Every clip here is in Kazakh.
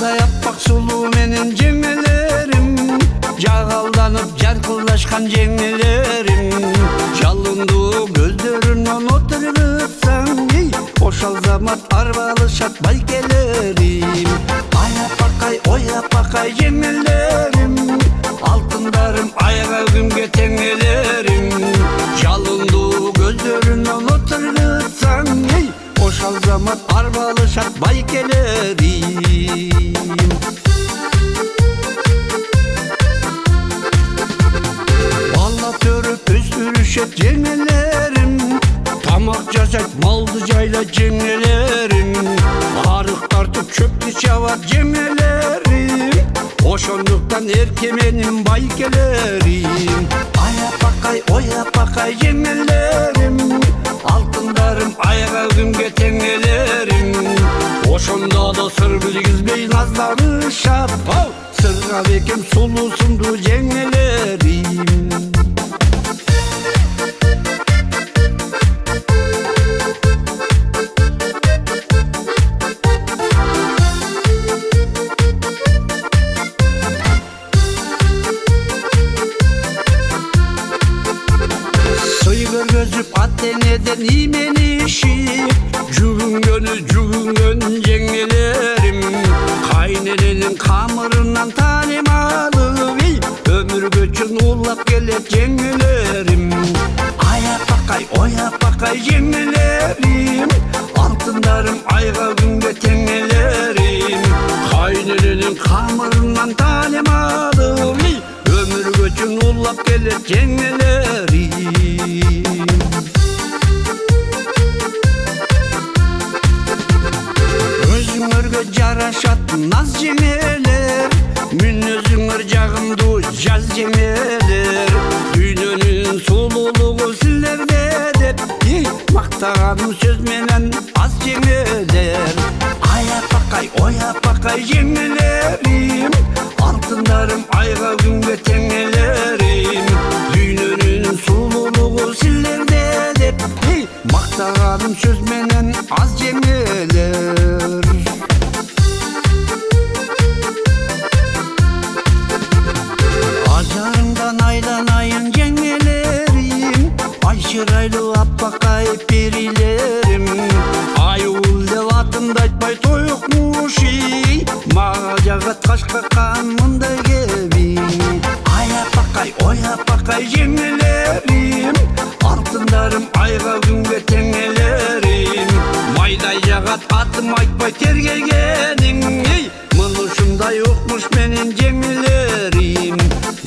Ayday appak sulu menin jemelerim, jagaldanıp jarkıldaşkan jengelerim. Жалынды көздөрүнөн отурсаң, ошол замат арбалышат байкелерим. Ай апакай, ой апакай жеңелерим, алтындарым айга күнгө теңелерим. Жалынды көздөрүнөн отурсаң, ошол замат арбалышат байкелерим. Östürüşet jengelerim, tamak жасайт малды жайла жеңелерим. Арык тартып чөптү чабат жеңелерим, ошондуктан эрке менин байкелерим. Ай апакай, ой апакай жеңелерим, алтындарым айга күнгө теңелерим. Ошондо да сыр билгизбей назданышат, сырга бекем сулуусунду жеңелерим. Gözüp Atene'den imenişip, jugungön jengelerim. Kaynenenin kamırından talim alıp, ömür göçün ulap gelet jengelerim. Ay apakay, oy apakay jengelerim, altındarım ayga günge tengelerim. Kaynenenin kamırından talim alıp, ömür göçün ulap gelet jengelerim. Özüңөргө жарашат наз жеңелер, мүнөзүңөр жагымдуу жаз жеңелер. Дүйнөнүн сулуулугу силерде деп, мактаганым сөз менен аз жеңелер. Ай апакай, ой апакай жеңелерим, алтындарым айга күнгө теңелерим. Дүйнөнүн сулуулугу силерде деп, мактаганым сөз менен аз жеңелер. Ажарыңдан айланайын жеңелерим, ай шырайлуу аппакай перилерим. Аюл деп атымды айтпай тоюкмуш, мага жагат кашкакан мындай кеби. Ай апакай, ой апакай жеңелерим, алтындарым айга күнгө теңелерим. Майдай жагат атым айтпай тергегениң, мынушундай укмуш менин жеңелерим.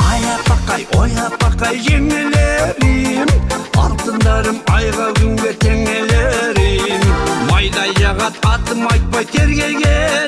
Ай апакай, ой апакай жеңелерим, алтындарым айга күнгө теңелерим. Майдай жагат атым айтпай тергеген